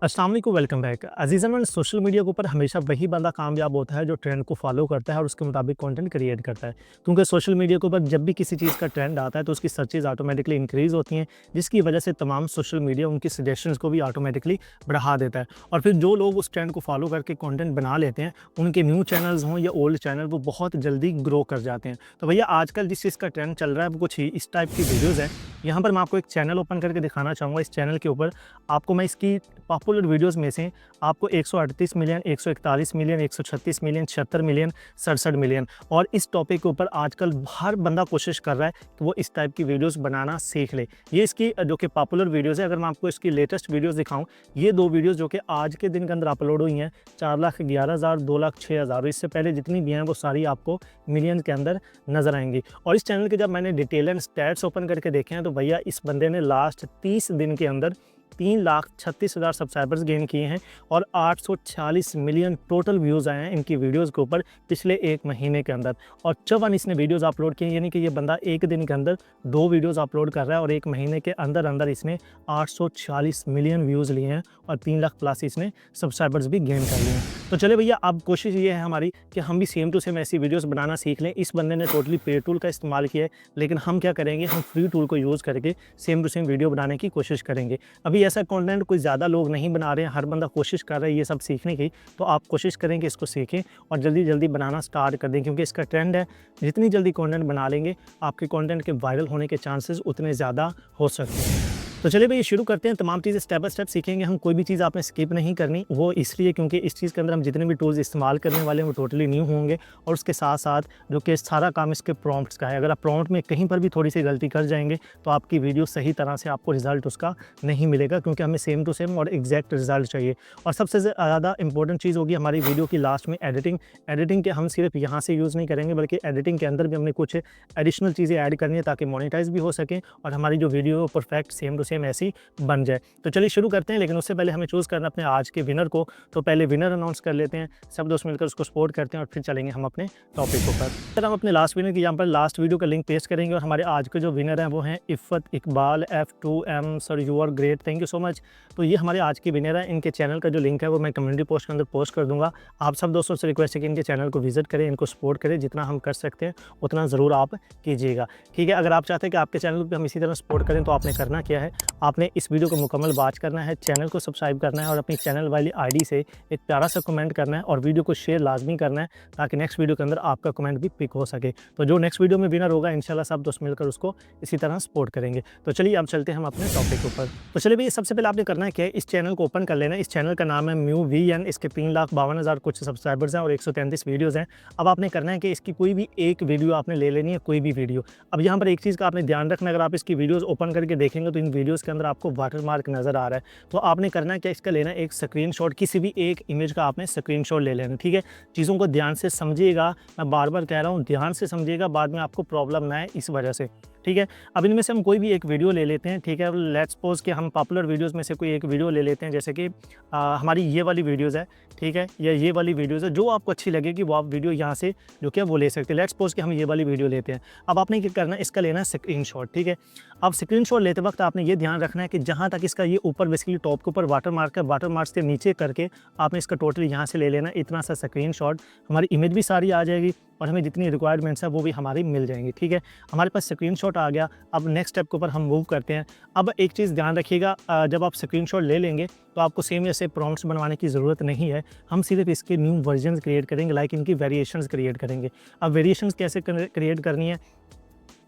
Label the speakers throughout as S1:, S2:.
S1: अस्सलाम वालेकुम, welcome back. अज़ीज़न, social media के ऊपर हमेशा वही बंदा कामयाब होता है जो ट्रेंड को फॉलो करता है और उसके मुताबिक कंटेंट क्रिएट करता है। क्योंकि सोशल मीडिया के ऊपर जब भी किसी चीज़ का ट्रेंड आता है तो उसकी सर्चेज़ ऑटोमेटिकली इंक्रीज़ होती हैं, जिसकी वजह से तमाम सोशल मीडिया उनकी सजेशंस को भी ऑटोमेटिकली बढ़ा देता है। और फिर जो लोग उस ट्रेंड को फॉलो करके कंटेंट बना लेते हैं, उनके न्यू चैनल्स हों या ओल्ड चैनल, वो बहुत जल्दी ग्रो कर जाते हैं। तो भैया आजकल जिस चीज़ का ट्रेंड चल रहा है वो कुछ ही इस टाइप की वीडियोज़ हैं। यहाँ पर मैं आपको एक चैनल ओपन करके दिखाना चाहूँगा। इस चैनल के ऊपर आपको मैं इसकी पॉपुलर वीडियोज़ में से आपको 138 million, 141 million, 136 million, 76 million, 67 million, और इस टॉपिक के ऊपर आजकल हर बंदा कोशिश कर रहा है कि वो इस टाइप की वीडियोज़ बनाना सीख ले। ये इसकी जो कि पॉपुलर वीडियोज़ है, अगर मैं आपको इसकी लेटेस्ट वीडियोज़ दिखाऊँ, ये 2 वीडियोज़ जो कि आज के दिन के अंदर अपलोड हुई हैं, 4,11,000, 2,06,000, इससे पहले जितनी भी हैं वो सारी आपको मिलियंस के अंदर नज़र आएँगी। और इस चैनल के जब मैंने डिटेल एंड स्टैट्स ओपन करके देखे हैं तो भैया इस बंदे ने लास्ट 30 दिन के अंदर 3,36,000 सब्सक्राइबर्स गेन किए हैं और 846 मिलियन टोटल व्यूज़ आए हैं इनकी वीडियोज़ के ऊपर पिछले 1 महीने के अंदर। और 54 इसने वीडियोज़ अपलोड किए, यानी कि ये बंदा एक दिन के अंदर 2 वीडियोज़ अपलोड कर रहा है और 1 महीने के अंदर अंदर इसने 846 मिलियन व्यूज़ लिए हैं और 3 लाख प्लस इसने सब्सक्राइबर्स भी गेन कर लिए हैं। तो चले भैया, अब कोशिश ये है हमारी कि हम भी सेम टू सेम ऐसी वीडियोज़ बनाना सीख लें। इस बंदे ने टोटली पेड टूल का इस्तेमाल किया है, लेकिन हम क्या करेंगे, हम फ्री टूल को यूज़ करके सेम टू सेम वीडियो बनाने की कोशिश करेंगे। अभी ऐसा कंटेंट कोई ज़्यादा लोग नहीं बना रहे हैं, हर बंदा कोशिश कर रहा है ये सब सीखने की, तो आप कोशिश करें कि इसको सीखें और जल्दी-जल्दी बनाना स्टार्ट कर दें, क्योंकि इसका ट्रेंड है। जितनी जल्दी कंटेंट बना लेंगे, आपके कंटेंट के वायरल होने के चांसेस उतने ज़्यादा हो सकते हैं। तो चलिए भई शुरू करते हैं। तमाम चीज़ें स्टेप बाय स्टेप सीखेंगे हम, कोई भी चीज़ आपने स्किप नहीं करनी। वो इसलिए क्योंकि इस चीज़ के अंदर हम जितने भी टूल्स इस्तेमाल करने वाले हैं वो टोटली न्यू होंगे, और उसके साथ-साथ जो कि सारा काम इसके प्रॉम्प्ट्स का है। अगर आप प्रॉम्प्ट में कहीं पर भी थोड़ी-सी गलती कर जाएँगे तो आपकी वीडियो सही तरह से आपको रिज़ल्ट उसका नहीं मिलेगा, क्योंकि हमें सेम टू सेम और एग्जैक्ट रिज़ल्ट चाहिए। और सबसे ज़्यादा इंपॉर्टेंट चीज़ होगी हमारी वीडियो की लास्ट में एडिटिंग। एडिटिंग के हम सिर्फ यहाँ से यूज़ नहीं करेंगे, बल्कि एडिटिंग के अंदर भी हमने कुछ एडिशनल चीज़ें ऐड करनी है ताकि मोनेटाइज़ भी हो सकें और हमारी जो video perfect same to same ऐसी बन जाए। तो चलिए शुरू करते हैं, लेकिन उससे पहले हमें चूज़ करना अपने आज के विनर को। तो पहले विनर अनाउंस कर लेते हैं, सब दोस्त मिलकर उसको सपोर्ट करते हैं और फिर चलेंगे हम अपने टॉपिक के ऊपर। फिर हम अपने लास्ट विनर की यहाँ पर लास्ट वीडियो का लिंक पेस्ट करेंगे, और हमारे आज के जो विनर हैं वो हैं Iffat Iqbal F2M। Sir you are great, thank you so much. तो ये हमारे आज के विनर हैं। इनके चैनल का जो लिंक है वो मैं कम्युनिटी पोस्ट के अंदर पोस्ट कर दूँगा। आप सब दोस्तों से रिक्वेस्ट है कि इनके चैनल को विजिट करें, इनको सपोर्ट करें, जितना हम कर सकते हैं उतना ज़रूर आप कीजिएगा, ठीक है। अगर आप चाहते हैं कि आपके चैनल पर हम इसी तरह सपोर्ट करें तो आपने करना क्या है, आपने इस वीडियो को मुकम्मल वॉच करना है, चैनल को सब्सक्राइब करना है और अपनी चैनल वाली आईडी से एक प्यारा सा कमेंट करना है और वीडियो को शेयर लाजमी करना है, ताकि नेक्स्ट वीडियो के अंदर आपका कमेंट भी पिक हो सके। तो जो नेक्स्ट वीडियो में विनर होगा इंशाल्लाह सब दोस्त मिलकर उसको इसी तरह सपोर्ट करेंगे। तो चलिए अब चलते हैं हम अपने टॉपिक के ऊपर। तो चलिए भैया, सबसे पहले आपने करना है क्या है, इस चैनल को ओपन कर लेना है। इस चैनल का नाम है MuVN। इसके 3,52,000 कुछ सब्सक्राइबर्स हैं और 133 वीडियोज़ हैं। अब आपने करना है कि इसकी कोई भी एक वीडियो आपने ले लेनी है, कोई भी वीडियो। अब यहाँ पर एक चीज़ का आपने ध्यान रखना है, अगर आप इसकी वीडियोज़ ओपन करके देखेंगे तो इन वीडियोज़ के अंदर आपको वाटरमार्क नज़र आ रहा है। तो आपने करना है क्या, इसका लेना है एक स्क्रीनशॉट, किसी भी एक इमेज का आपने स्क्रीनशॉट ले लेना, ठीक है। चीज़ों को ध्यान से समझिएगा, मैं बार-बार कह रहा हूँ ध्यान से समझिएगा, बाद में आपको प्रॉब्लम ना आए इस वजह से, ठीक है। अब इनमें से हम कोई भी एक वीडियो ले लेते हैं, ठीक है। लेट्स सपोज़ कि हम पॉपुलर वीडियोज़ में से कोई एक वीडियो ले लेते हैं, जैसे कि हमारी ये वाली वीडियोज़ है, ठीक है, या ये वाली वीडियोज़ है, जो आपको अच्छी लगेगी वो आप वीडियो यहाँ से जो कि वो ले सकते हैं। लेट्स सपोज़ कि हम ये वाली वीडियो लेते हैं। अब आपने क्या करना है, इसका लेना है स्क्रीनशॉट, ठीक है। अब स्क्रीनशॉट लेते वक्त आपने ये ध्यान रखना है कि जहाँ तक इसका ये ऊपर बेसिकली टॉप के ऊपर वाटरमार्क है, वाटरमार्क के नीचे करके आपने इसका टोटल यहाँ से ले लेना है इतना सा स्क्रीनशॉट। हमारी इमेज भी सारी आ जाएगी और हमें जितनी रिक्वायरमेंट्स है वो भी हमारी मिल जाएंगी, ठीक है। हमारे पास स्क्रीनशॉट आ गया। अब नेक्स्ट स्टेप के ऊपर हम मूव करते हैं। अब एक चीज़ ध्यान रखिएगा, जब आप स्क्रीनशॉट ले लेंगे तो आपको सेम ऐसे प्रॉम्प्ट्स बनवाने की ज़रूरत नहीं है। हम सिर्फ इसके न्यू वर्जन्स क्रिएट करेंगे, लाइक इनकी वेरिएशंस क्रिएट करेंगे। अब वेरिएशंस कैसे क्रिएट करनी है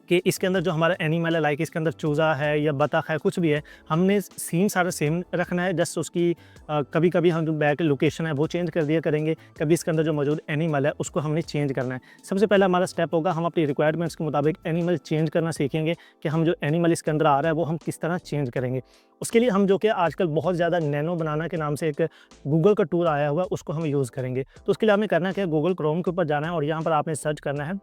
S1: कि इसके अंदर जो हमारा एनिमल है, लाइक इसके अंदर चूज़ा है या बतख है, कुछ भी है, हमने सीन सारा सेम रखना है। जस्ट उसकी कभी-कभी हम जो बैक लोकेशन है वो चेंज कर दिया करेंगे, कभी इसके अंदर जो मौजूद एनिमल है उसको हमने चेंज करना है। सबसे पहला हमारा स्टेप होगा, हम अपनी रिक्वायरमेंट्स के मुताबिक एनिमल चेंज करना सीखेंगे कि हम जो एनिमल इसके अंदर आ रहा है वो हम किस तरह चेंज करेंगे। उसके लिए हम जो कि आजकल बहुत ज़्यादा नैनो बनाना के नाम से एक गूगल का टूल आया हुआ है, उसको हम यूज़ करेंगे। तो उसके लिए हमें करना क्या है, गूगल क्रोम के ऊपर जाना है और यहाँ पर आपने सर्च करना है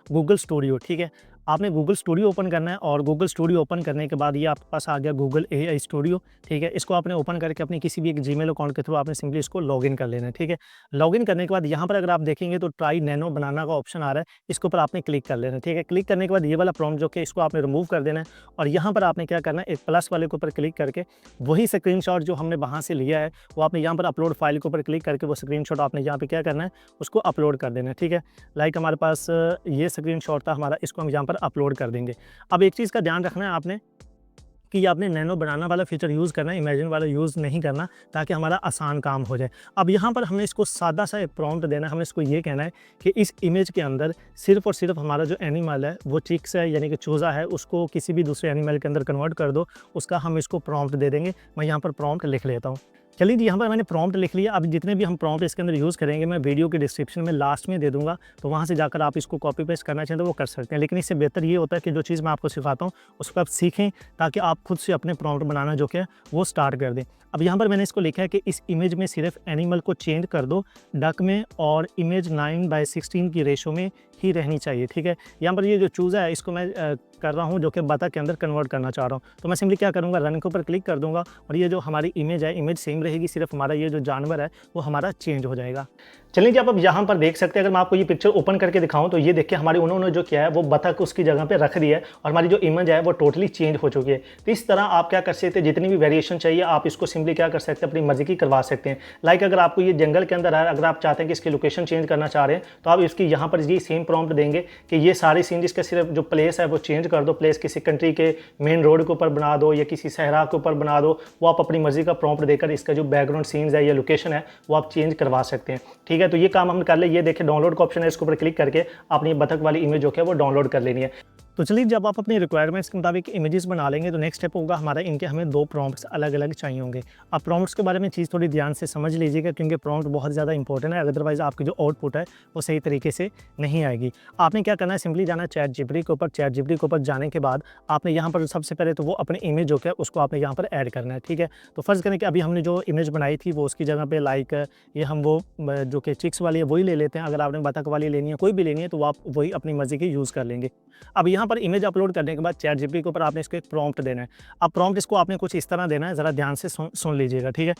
S1: गूगल स्टूडियो, ठीक है। आपने गूगल स्टूडियो ओपन करना है और गूगल स्टूडियो ओपन करने के बाद ये आपके पास आ गया गूगल एआई स्टूडियो, ठीक है। इसको आपने ओपन करके अपने किसी भी एक जीमेल अकाउंट के थ्रू आपने सिंपली इसको लॉगिन कर लेना है, ठीक है। लॉगिन करने के बाद यहाँ पर अगर आप देखेंगे तो ट्राई नैनो बनाना का ऑप्शन आ रहा है, इसके ऊपर आपने क्लिक कर लेना है, ठीक है। क्लिक करने के बाद ये वाला प्रॉम्प्ट जो कि इसको आपने रिमूव कर देना है और यहाँ पर आपने क्या करना है, एक प्लस वाले के ऊपर क्लिक करके वही स्क्रीनशॉट जो हमने वहाँ से लिया है वो आपने यहाँ पर अपलोड फाइल के ऊपर क्लिक करके वो स्क्रीनशॉट आपने यहाँ पे क्या करना है, उसको अपलोड कर देना है, ठीक है। लाइक हमारे पास ये स्क्रीनशॉट था हमारा, इसको हम यहाँ पर अपलोड कर देंगे। अब एक चीज़ का ध्यान रखना है आपने कि आपने नैनो बनाना वाला फीचर यूज़ करना है, इमेजिन वाला यूज़ नहीं करना, ताकि हमारा आसान काम हो जाए। अब यहाँ पर हमें इसको सादा सा एक प्रॉम्प्ट देना है, हमें इसको ये कहना है कि इस इमेज के अंदर सिर्फ़ और सिर्फ हमारा जो एनिमल है वो चिक्स है यानी कि चूज़ा है, उसको किसी भी दूसरे एनिमल के अंदर कन्वर्ट कर दो, उसका हम इसको प्रॉम्प्ट दे देंगे। मैं यहाँ पर प्रॉम्प्ट लिख लेता हूँ। चलिए जी, यहाँ पर मैंने प्रॉम्प्ट लिख लिया। अब जितने भी हम प्रॉम्प्ट इसके अंदर यूज़ करेंगे मैं वीडियो के डिस्क्रिप्शन में लास्ट में दे दूँगा, तो वहाँ से जाकर आप इसको कॉपी पेस्ट करना चाहें तो वो कर सकते हैं। लेकिन इससे बेहतर ये होता है कि जो चीज़ मैं आपको सिखाता हूँ उसको आप सीखें, ताकि आप खुद से अपने प्रॉम्प्ट बनाना जो कि है वो स्टार्ट कर दें। अब यहाँ पर मैंने इसको लिखा है कि इस इमेज में सिर्फ एनिमल को चेंज कर दो डक में, और इमेज 9:16 की रेशो में ही रहनी चाहिए, ठीक है। यहाँ पर ये जो चूज़ा है इसको मैं कर रहा हूँ जो कि बतख के अंदर कन्वर्ट करना चाह रहा हूँ, तो मैं सिंपली क्या करूँगा, रन के ऊपर क्लिक कर दूँगा और ये जो हमारी इमेज है, इमेज सेम रहेगी, सिर्फ हमारा ये जो जानवर है वो हमारा चेंज हो जाएगा। चलिए जी, आप अब यहाँ पर देख सकते हैं, अगर मैं आपको ये पिक्चर ओपन करके दिखाऊं तो ये देखिए हमारी उन्होंने जो किया है वो बतख उसकी जगह पे रख दिया है और हमारी जो इमेज है वो टोटली चेंज हो चुकी है। तो इस तरह आप क्या कर सकते हैं, जितनी भी वेरिएशन चाहिए आप इसको सिंपली क्या कर सकते हैं, अपनी मर्जी की करवा सकते हैं। लाइक अगर आपको ये जंगल के अंदर है, अगर आप चाहते हैं कि इसकी लोकेशन चेंज करना चाह रहे हैं तो आप इसकी यहाँ पर ये सेम प्रॉम्प्ट देंगे कि ये सारी सीन जिसका सिर्फ जो प्लेस है वो चेंज कर दो, प्लेस किसी कंट्री के मेन रोड के ऊपर बना दो या किसी सहरा के ऊपर बना दो, वो आप अपनी मर्जी का प्रॉम्प्ट देकर इसका जो बैकग्राउंड सीन्स है या लोकेशन है वो आप चेंज करवा सकते हैं, ठीक है। तो ये काम हम कर ले। ये देखिए डाउनलोड का ऑप्शन है, इसके ऊपर क्लिक करके आपने बतख वाली इमेज जो है वो डाउनलोड कर लेनी है। तो चलिए, जब आप अपनी रिक्वायरमेंट्स के मुताबिक इमेजेस बना लेंगे तो नेक्स्ट स्टेप होगा हमारा, इनके हमें 2 प्रॉम्प्ट्स अलग अलग चाहिए होंगे। अब प्रॉम्प्ट्स के बारे में चीज़ थोड़ी ध्यान से समझ लीजिएगा, क्योंकि प्रॉम्प्ट बहुत ज़्यादा इंपॉर्टेंट है, अदरवाइज़ आपकी जो आउटपुट है वो सही तरीके से नहीं आएगी। आपने क्या करना है, सिंपली जाना चैट जीपीटी के ऊपर। चैट जीपीटी के ऊपर जाने के बाद आपने यहाँ पर सबसे पहले तो वो अपनी इमेज जो है उसको आपने यहाँ पर ऐड करना है, ठीक है। तो फ़र्ज़ करें कि अभी हमने जो इमेज बनाई थी वो उसकी जगह पर लाइक ये हम वो जो कि चिक्स वाली है वही ले लेते हैं। अगर आपने बतख वाली लेनी है, कोई भी लेनी है, तो वो आप वही अपनी मर्ज़ी की यूज़ कर लेंगे। अब यहाँ पर इमेज अपलोड करने के बाद चैट जीपीटी के ऊपर आपने इसको एक प्रॉम्प्ट देना है। अब प्रॉम्प्ट इसको आपने कुछ इस तरह देना है, ज़रा ध्यान से सुन लीजिएगा, ठीक है।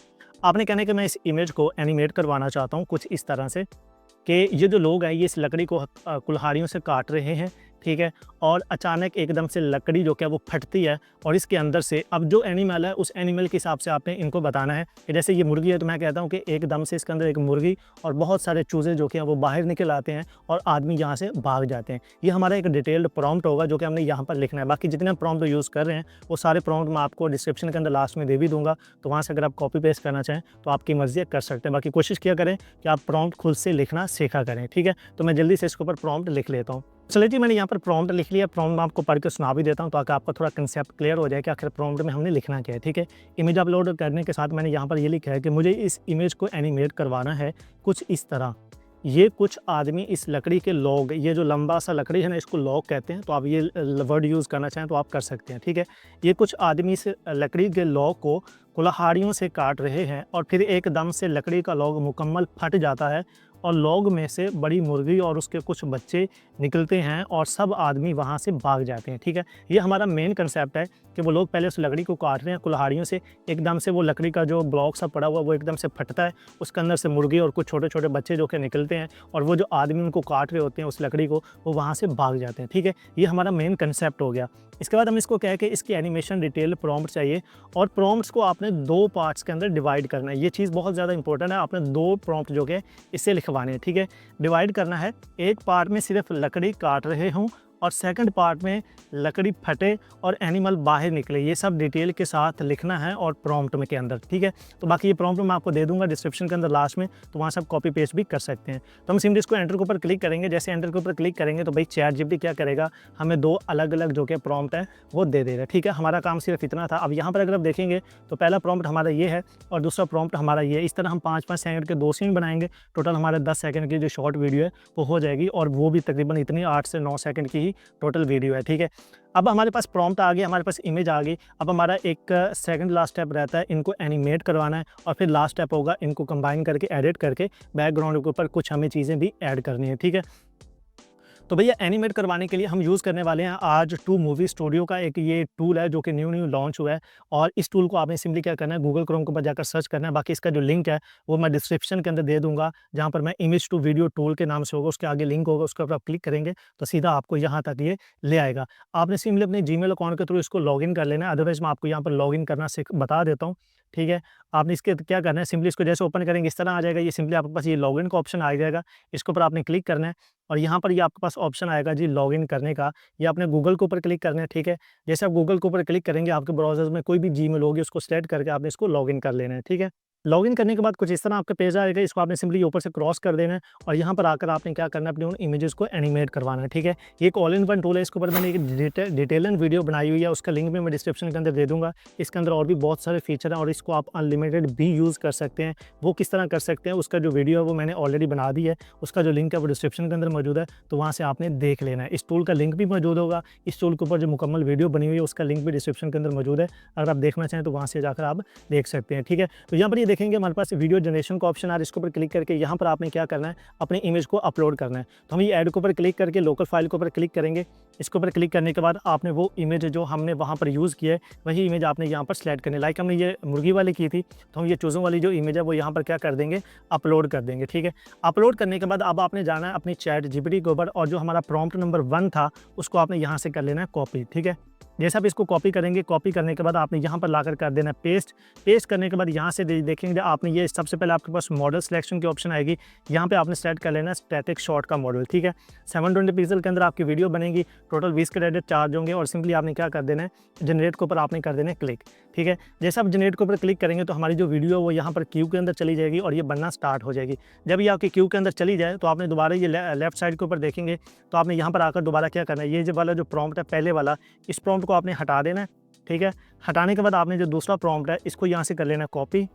S1: आपने कहना है कि मैं इस इमेज को एनिमेट करवाना चाहता हूँ कुछ इस तरह से कि ये जो लोग हैं ये इस लकड़ी को कुल्हाड़ियों से काट रहे हैं, ठीक है। और अचानक एकदम से लकड़ी जो क्या वो फटती है और इसके अंदर से अब जो एनिमल है उस एनिमल के हिसाब से आपने इनको बताना है कि जैसे ये मुर्गी है तो मैं कहता हूँ कि एकदम से इसके अंदर एक मुर्गी और बहुत सारे चूज़े जो कि वो बाहर निकल आते हैं और आदमी यहाँ से भाग जाते हैं। ये हमारा एक डिटेल्ड प्रॉम्प्ट होगा जो कि हमने यहाँ पर लिखना है। बाकी जितने प्रॉम्प्ट यूज़ कर रहे हैं वो सारे प्रॉम्प्ट मैं आपको डिस्क्रिप्शन के अंदर लास्ट में दे भी दूँगा, तो वहाँ से अगर आप कॉपी पेस्ट करना चाहें तो आपकी मर्ज़ी कर सकते हैं। बाकी कोशिश किया करें कि आप प्रॉम्प्ट खुद से लिखना सीखा करें, ठीक है। तो मैं जल्दी से इसके ऊपर प्रॉम्प्ट लिख लेता हूँ। चलिए जी, मैंने यहाँ पर प्रॉम्प्ट लिख लिया। प्रॉम्प्ट मैं आपको पढ़ के सुना भी देता हूँ ताकि आपका थोड़ा कंसेप्ट क्लियर हो जाए कि आखिर प्रॉम्प्ट में हमने लिखना क्या है, ठीक है। इमेज अपलोड करने के साथ मैंने यहाँ पर ये लिखा है कि मुझे इस इमेज को एनिमेट करवाना है कुछ इस तरह। ये कुछ आदमी इस लकड़ी के लॉग, ये जो लंबा सा लकड़ी है ना इसको लॉग कहते हैं, तो आप ये वर्ड यूज़ करना चाहें तो आप कर सकते हैं, ठीक है। ये कुछ आदमी इस लकड़ी के लॉग को कुल्हाड़ियों से काट रहे हैं और फिर एकदम से लकड़ी का लॉग मुकम्मल फट जाता है और लॉग में से बड़ी मुर्गी और उसके कुछ बच्चे निकलते हैं और सब आदमी वहाँ से भाग जाते हैं, ठीक है। ये हमारा मेन कंसेप्ट है कि वो लोग पहले उस लकड़ी को काट रहे हैं कुल्हाड़ियों से, एकदम से वो लकड़ी का जो ब्लॉक सा पड़ा हुआ वो एकदम से फटता है, उसके अंदर से मुर्गी और कुछ छोटे छोटे बच्चे जो कि निकलते हैं और वो जो आदमी उनको काट रहे होते हैं उस लकड़ी को, वो वहाँ से भाग जाते हैं, ठीक है। ये हमारा मेन कंसेप्ट हो गया। इसके बाद हम इसको कह के इसकी एनिमेशन डिटेल प्रॉम्प्ट चाहिए और प्रॉम्प्ट्स को आपने 2 पार्ट्स के अंदर डिवाइड करना है। ये चीज़ बहुत ज़्यादा इंपॉर्टेंट है, आपने 2 प्रॉम्प्ट जो कि इससे लिखवाने हैं, ठीक है। डिवाइड करना है, एक पार्ट में सिर्फ लकड़ी काट रहे हूँ और सेकंड पार्ट में लकड़ी फटे और एनिमल बाहर निकले, ये सब डिटेल के साथ लिखना है और प्रॉम्प्ट में के अंदर, ठीक है। तो बाकी ये प्रॉम्प्ट मैं आपको दे दूंगा डिस्क्रिप्शन के अंदर लास्ट में, तो वहाँ से आप कॉपी पेस्ट भी कर सकते हैं। तो हम सिंपली इसको एंटर के ऊपर क्लिक करेंगे। जैसे एंटर के ऊपर क्लिक करेंगे तो भाई चैट जीपीटी क्या करेगा, हमें 2 अलग अलग जो कि प्रॉम्प्ट है वो दे देगा, ठीक है। हमारा काम सिर्फ इतना था। अब यहाँ पर अगर आप देखेंगे तो पहला प्रॉम्प्ट हमारा ये है और दूसरा प्रॉम्प्ट हमारा ये है। इस तरह हम 5-5 सेकंड के 2 सीन बनाएंगे, टोटल हमारे 10 सेकंड की जो शॉर्ट वीडियो है वो हो जाएगी और वो भी तकरीबन इतनी 8 से 9 सेकंड की ही टोटल वीडियो है, ठीक है। अब हमारे पास प्रॉम्प्ट आ गया, हमारे पास इमेज आ गई। अब हमारा एक सेकंड लास्ट स्टेप रहता है, इनको एनिमेट करवाना है और फिर लास्ट स्टेप होगा इनको कंबाइन करके एडिट करके बैकग्राउंड के ऊपर कुछ हमें चीज़ें भी ऐड करनी है, ठीक है। तो भैया एनिमेट करवाने के लिए हम यूज़ करने वाले हैं आज टू मूवी स्टूडियो का एक ये टूल है जो कि न्यू लॉन्च हुआ है। और इस टूल को आपने सिंपली क्या करना है, गूगल क्रोम के ऊपर जाकर सर्च करना है। बाकी इसका जो लिंक है वो मैं डिस्क्रिप्शन के अंदर दे दूँगा, जहाँ पर मैं इमेज टू वीडियो टूल के नाम से होगा, उसके आगे लिंक होगा, उसके ऊपर आप क्लिक करेंगे तो सीधा आपको यहाँ तक ये ले आएगा। आपने सिंपली अपने जीमेल अकाउंट के थ्रू इसको लॉगिन कर लेना है, अदरवाइज़ मैं आपको यहाँ पर लॉगिन करना बता देता हूँ, ठीक है। आपने इसके क्या करना है, सिंपली इसको जैसे ओपन करेंगे इस तरह आ जाएगा, ये सिंपली आपके पास ये लॉगिन का ऑप्शन आ जाएगा, इसके ऊपर आपने क्लिक करना है और यहाँ पर ये आपके पास ऑप्शन आएगा जी लॉगिन करने का। ये आपने गूगल के ऊपर क्लिक करना है, ठीक है। जैसे आप गूगल के ऊपर क्लिक करेंगे, आपके ब्राउज़र में कोई भी जीमेल होगी उसको सेलेक्ट करके आपने इसको लॉगिन कर लेना है, ठीक है। लॉगिन करने के बाद कुछ इस तरह आपका पेज आएगा, इसको आपने सिंपली ऊपर से क्रॉस कर देना है और यहाँ पर आकर आपने क्या करना है, अपने उन इमेजेस को एनिमेट करवाना है, ठीक है। ये एक ऑल इन वन टूल है, इसके ऊपर मैंने एक डिटेलन वीडियो बनाई हुई है, उसका लिंक भी मैं डिस्क्रिप्शन के अंदर दे दूँगा। इसके अंदर और भी बहुत सारे फीचर हैं और इसको आप अनलिमिटेड भी यूज़ कर सकते हैं। वो किस तरह कर सकते हैं, उसका जो वीडियो है वो मैंने ऑलरेडी बना दी है, उसका जो लिंक है वो डिस्क्रिप्शन के अंदर मौजूद है, तो वहाँ से आपने देख लेना है। इस टूल का लिंक भी मौजूद होगा, इस टूल के ऊपर जो मुकम्मल वीडियो बनी हुई है उसका लिंक भी डिस्क्रिप्शन के अंदर मौजूद है। अगर आप देखना चाहें तो वहाँ से जाकर आप देख सकते हैं, ठीक है। तो यहाँ पर ये देखेंगे हमारे पास वीडियो जनरेशन का ऑप्शन आ रहा है, इसके ऊपर क्लिक करके यहाँ पर आपने क्या करना है, अपनी इमेज को अपलोड करना है। तो हम ये ऐड के ऊपर क्लिक करके लोकल फाइल के ऊपर क्लिक करेंगे। इसके ऊपर क्लिक करने के बाद आपने वो इमेज जो हमने वहाँ पर यूज़ की है वही इमेज आपने यहाँ पर सेलेक्ट करनी है। लाइक हमने ये मुर्गी वाली की थी, तो हम ये चूज़ों वाली जो इमेज है वो यहाँ पर क्या कर देंगे, अपलोड कर देंगे, ठीक है। अपलोड करने के बाद अब आपने जाना है अपनी चैट जीपीटी के ऊपर और जो हमारा प्रॉम्प्ट नंबर 1 था उसको आपने यहाँ से कर लेना है कॉपी, ठीक है। जैसे आप इसको कॉपी करेंगे, कॉपी करने के बाद आपने यहाँ पर लाकर कर देना है पेस्ट। पेस्ट करने के बाद यहाँ से देखेंगे आपने ये सबसे पहले आपके पास मॉडल सिलेक्शन की ऑप्शन आएगी, यहाँ पे आपने सेलेक्ट कर लेना है स्टैटिक शॉट का मॉडल, ठीक है। 720 पिक्सल के अंदर आपकी वीडियो बनेगी, टोटल 20 क्रेडिट चार्ज होंगे और सिंपली आपने क्या कर देना है, जनरेट के ऊपर आपने कर देना है क्लिक, ठीक है। जैसे आप जनरेट के ऊपर क्लिक करेंगे तो हमारी जो वीडियो है वो यहाँ पर क्यू के अंदर चली जाएगी और ये बनना स्टार्ट हो जाएगी। जब ये आपकी क्यू के अंदर चली जाए तो आपने दोबारा ये लेफ्ट साइड के ऊपर देखेंगे तो आपने यहाँ पर आकर दोबारा क्या करना है, ये जो वाला जो प्रॉम्प्ट है पहले वाला, इस प्रॉम्प्ट को आपने हटा देना है, ठीक है। हटाने के बाद आपने जो दूसरा प्रॉम्प्ट है इसको यहाँ से कर लेना कॉपी।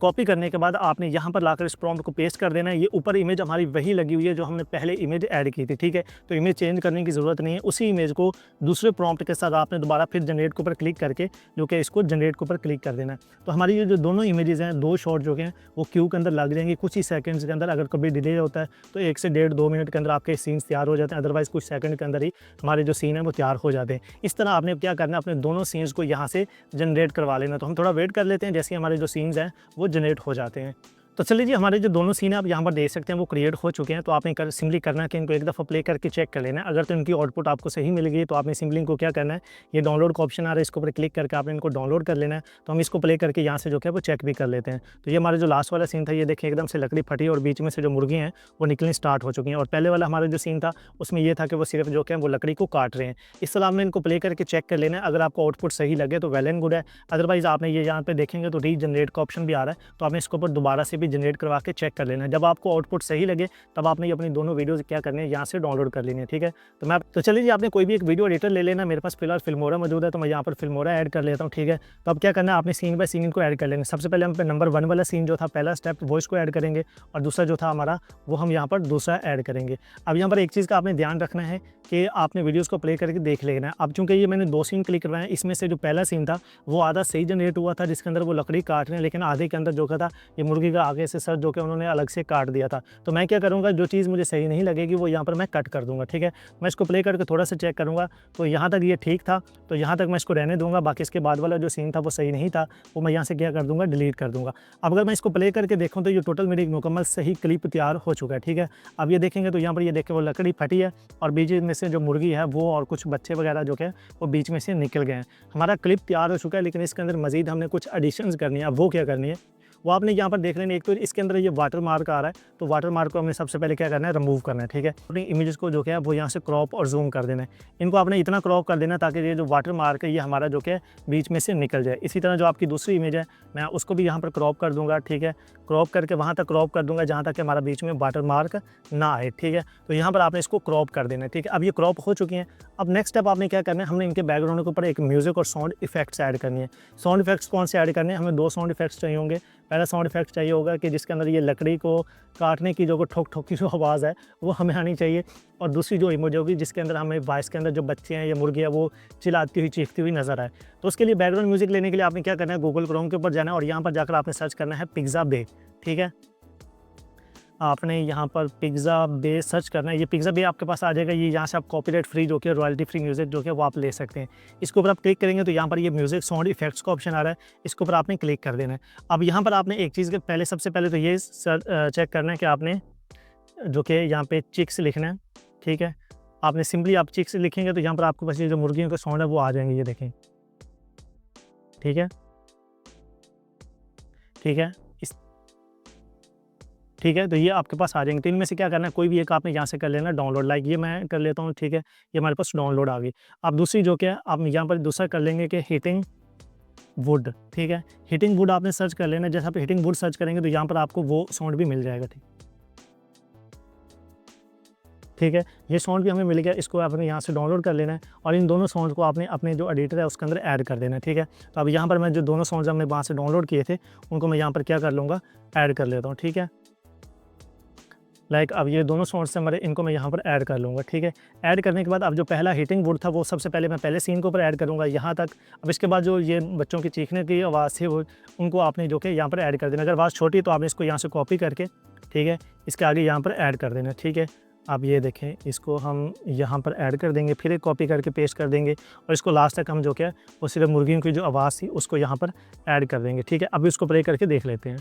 S1: कॉपी करने के बाद आपने यहाँ पर लाकर इस प्रॉम्प्ट को पेस्ट कर देना है। ये ऊपर इमेज हमारी वही लगी हुई है जो हमने पहले इमेज ऐड की थी, ठीक है। तो इमेज चेंज करने की ज़रूरत नहीं है, उसी इमेज को दूसरे प्रॉम्प्ट के साथ आपने दोबारा फिर जनरेट के ऊपर क्लिक करके जो कि इसको जनरेट के ऊपर क्लिक कर देना है। तो हमारी ये जो दोनों इमेजेस हैं, दो शॉट जो हैं वो क्यू के अंदर लग जाएंगे कुछ ही सेकंड्स के अंदर। अगर कभी डिले होता है तो 1 से 1.5-2 मिनट के अंदर आपके सीन्स तैयार हो जाते हैं, अदरवाइज़ कुछ सेकंड के अंदर ही हमारे जो सीन है वो तैयार हो जाते हैं। इस तरह आपने क्या करना है, अपने दोनों सीन्स को यहाँ से जनरेट करवा लेना। तो हम थोड़ा वेट कर लेते हैं, जैसे हमारे जो सीन्स हैं वो जनरेट हो जाते हैं। तो चलिए जी, हमारे जो दोनों सीन है आप यहाँ पर देख सकते हैं वो क्रिएट हो चुके हैं। तो आपने सिंपली करना है कि इनको एक दफ़ा प्ले करके चेक कर लेना है। अगर तो इनकी आउटपुट आपको सही मिल गई तो आपने सिंपली इनको क्या करना है, ये डाउनलोड का ऑप्शन आ रहा है, इसके ऊपर क्लिक करके आपने इनको डाउनलोड कर लेना है। तो हम इसको प्ले करके यहाँ से जो है वो चेक भी कर लेते हैं। तो ये हमारा जो लास्ट वाला सीन था, ये देखिए एकदम से लकड़ी फटी और बीच में से जो मुर्गी हैं वो निकलनी स्टार्ट हो चुकी हैं। और पहले वाला हमारा जो सीन था उसमें ये था कि वो सिर्फ जो है वो लकड़ी को काट रहे हैं। इस तरह आपने इनको प्ले करके चेक कर लेना है। अगर आपको आउटपुट सही लगे तो वेल एंड गुड है, अदरवाइज़ आपने ये यहाँ पे देखेंगे तो रीजनरेट का ऑप्शन भी आ रहा है, तो आपने इसके ऊपर दोबारा से भी जनरेट करवा के चेक कर लेना है। जब आपको आउटपुट सही लगे तब आपने ये अपनी दोनों वीडियोस क्या करनी है, यहाँ से डाउनलोड कर लेनी है, ठीक है। तो चलिए जी, आपने कोई भी एक वीडियो एडिटर ले लेना। मेरे पास फिलहाल फिल्मोरा मौजूद है तो मैं यहाँ पर फिल्मोरा ऐड कर लेता हूँ, ठीक है। तो अब क्या करना है, आपने सीन बाय सीन को ऐड कर लेंगे। सबसे पहले हम नंबर 1 वाला सीन जो था पहला स्टेप वो इसको ऐड करेंगे और दूसरा जो था हमारा वो हम यहाँ पर दूसरा ऐड करेंगे। अब यहाँ पर एक चीज़ का आपने ध्यान रखना है कि आपने वीडियोस को प्ले करके देख लेना है। अब चूंकि ये मैंने 2 सीन क्लिक करवाए हैं, इसमें से जो पहला सीन था वो आधा सही जनरेट हुआ था जिसके अंदर वो लकड़ी काट रहे हैं, लेकिन आधे के अंदर जो था ये मुर्गी का आगे से सर जो कि उन्होंने अलग से काट दिया था। तो मैं क्या करूँगा, जो चीज़ मुझे सही नहीं लगेगी वो यहाँ पर मैं कट कर दूँगा, ठीक है। मैं इसको प्ले करके थोड़ा सा चेक करूँगा तो यहाँ तक ये ठीक था, तो यहाँ तक मैं इसको रहने दूँगा। बाकी इसके बाद वाला जो सीन था वो सही नहीं था, वो मैं यहाँ से क्या कर दूँगा, डिलीट कर दूँगा। अब अगर मैं इसको प्ले करके देखूँ तो ये टोटल मेरी मुकम्मल सही क्लिप तैयार हो चुका है, ठीक है। अब ये देखेंगे तो यहाँ पर ये देखें वो लकड़ी फटी है और बीच में से जो मुर्गी है वो और कुछ बच्चे वगैरह जो है वो बीच में से निकल गए हैं। हमारा क्लिप तैयार हो चुका है, लेकिन इसके अंदर मज़ीद हमने कुछ एडिशंस करनी है। अब वो क्या करनी है वो आपने यहाँ पर देख लेना। एक तो इसके अंदर ये वाटर मार्क आ रहा है, तो वाटर मार्क को हमें सबसे पहले क्या करना है, रिमूव करना है, ठीक है। अपनी इमेजेस को जो है वो यहाँ से क्रॉप और जूम कर देना है। इनको आपने इतना क्रॉप कर देना ताकि ये जो वाटर मार्क है ये हमारा जो है बीच में से निकल जाए। इसी तरह जो आपकी दूसरी इमेज है मैं उसको भी यहाँ पर क्रॉप कर दूँगा, ठीक है। क्रॉप करके वहाँ तक क्रॉप कर दूँगा जहाँ तक हमारा बीच में वाटर मार्क ना आए, ठीक है। तो यहाँ पर आपने इसको क्रॉप कर देना है, ठीक है। अब ये क्रॉप हो चुकी हैं। अब नेक्स्ट स्टेप आपने क्या करना है, हमने इनके बैकग्राउंड के ऊपर एक म्यूज़िक और साउंड इफेक्ट्स ऐड करनी है। साउंड इफेक्ट्स कौन से ऐड करने हैं, हमें 2 साउंड इफेक्ट्स चाहिए होंगे। पहला साउंड इफेक्ट चाहिए होगा कि जिसके अंदर ये लकड़ी को काटने की जो ठोक ठोक की जो आवाज़ है वो हमें आनी चाहिए, और दूसरी जो इमेज होगी जिसके अंदर हमें वॉइस के अंदर जो बच्चे हैं या मुर्गी है वो चिल्लाती हुई चीखती हुई नजर आए। तो उसके लिए बैकग्राउंड म्यूजिक लेने के लिए आपने क्या करना है, गूगल क्रोम के ऊपर जाना है और यहाँ पर जाकर आपने सर्च करना है पिज़्ज़ा बे, ठीक है। आपने यहाँ पर पिज़्ज़ा बे सर्च करना है, ये पिज़्ज़ा बे आपके पास आ जाएगा। ये यहाँ से आप कॉपीराइट फ्री जो कि रॉयल्टी फ्री म्यूज़िक जो कि वो आप ले सकते हैं। इसके ऊपर आप क्लिक करेंगे तो यहाँ पर ये म्यूज़िक साउंड इफेक्ट्स का ऑप्शन आ रहा है, इसके ऊपर आपने क्लिक कर देना है। अब यहाँ पर आपने एक चीज़ के पहले सबसे पहले तो ये चेक करना है कि आपने जो कि यहाँ पे चिक्स लिखना है, ठीक है। आपने सिंपली आप चिक्स लिखेंगे तो यहाँ पर आपके पास ये जो मुर्गियों का साउंड है वो आ जाएंगे, ये देखें, ठीक है, ठीक है। इस ठीक है, तो ये आपके पास आ जाएंगे। तो इनमें से क्या करना है, कोई भी एक आपने यहाँ से कर लेना डाउनलोड, लाइक ये मैं कर लेता हूँ, ठीक है। ये हमारे पास डाउनलोड आ गई। अब दूसरी जो क्या है, आप यहाँ पर दूसरा कर लेंगे कि हिटिंग वुड, ठीक है। हिटिंग वुड आपने सर्च कर लेना। जैसे आप हिटिंग वुड सर्च करेंगे तो यहाँ पर आपको वो साउंड भी मिल जाएगा, ठीक है। ये साउंड भी हमें मिल गया, इसको आपने यहाँ से डाउनलोड कर लेना है और इन दोनों साउंड को आपने अपने जो एडिटर है उसके अंदर ऐड कर देना है, ठीक है। तो अब यहाँ पर मैं जो दोनों साउंड्स हमने वहाँ से डाउनलोड किए थे उनको मैं यहाँ पर क्या कर लूँगा, ऐड कर लेता हूँ, ठीक है। लाइक अब ये दोनों साउंड्स हमारे, इनको मैं यहाँ पर ऐड कर लूँगा, ठीक है। ऐड करने के बाद अब जो पहला हिटिंग वुड था वो सबसे पहले मैं पहले सीन के ऊपर ऐड करूँगा यहाँ तक। अब इसके बाद जो ये बच्चों की चीखने की आवाज़ थी वो, उनको आपने जो कि यहाँ पर ऐड कर देना। अगर आवाज़ छोटी तो आपने इसको यहाँ से कॉपी करके, ठीक है, इसके आगे यहाँ पर ऐड कर देना, ठीक है। आप ये देखें, इसको हम यहाँ पर ऐड कर देंगे, फिर एक कॉपी करके पेस्ट कर देंगे और इसको लास्ट तक हम जो क्या है वो सिर्फ मुर्गियों की जो आवाज़ थी उसको यहाँ पर ऐड कर देंगे, ठीक है। अब इसको प्ले करके देख लेते हैं,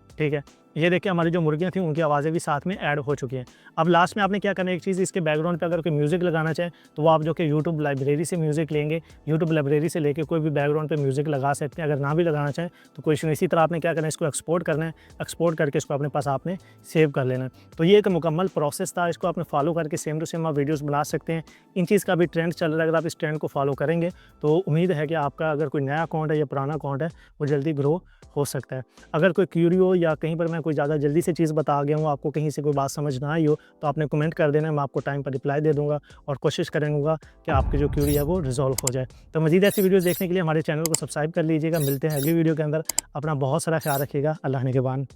S1: ठीक है। ये देखिए हमारी जो मुर्गियाँ थी उनकी आवाज़ें भी साथ में ऐड हो चुकी हैं। अब लास्ट में आपने क्या करना है, एक चीज़, इसके बैकग्राउंड पे अगर कोई म्यूज़िक लगाना चाहे तो वो आप जो कि यूट्यूब लाइब्रेरी से म्यूज़िक लेंगे, यूट्यूब लाइब्रेरी से लेके कोई भी बैकग्राउंड पे म्यूज़िक लगा सकते हैं। अगर ना भी लगाना चाहें तो कोई इशू नहीं। इसी तरह आपने क्या करना है, इसको एक्सपोर्ट करना है, एक्सपोर्ट करके इसको अपने पास आपने सेव कर लेना है। तो ये एक मुकम्मल प्रोसेस था, इसको आपने फॉलो करके सेम टू सेम आप वीडियोज़ बना सकते हैं। इन चीज़ का भी ट्रेंड चल रहा है, अगर आप इस ट्रेंड को फॉलो करेंगे तो उम्मीद है कि आपका अगर कोई नया अकाउंट है या पुराना अकाउंट है वो जल्दी ग्रो हो सकता है। अगर कोई क्यूरी हो या कहीं पर मैं कोई ज़्यादा जल्दी से चीज़ बता गया हूँ, आपको कहीं से कोई बात समझ ना आई हो तो आपने कमेंट कर देना, मैं आपको टाइम पर रिप्लाई दे दूँगा और कोशिश करूँगा कि आपकी जो क्यूरी है वो रिज़ॉल्व हो जाए। तो मज़ीद ऐसी वीडियोज़ देखने के लिए हमारे चैनल को सब्सक्राइब कर लीजिएगा। मिलते हैं अगली वीडियो के अंदर। अपना बहुत सारा ख्याल रखिएगा। अल्लाह निगहबान।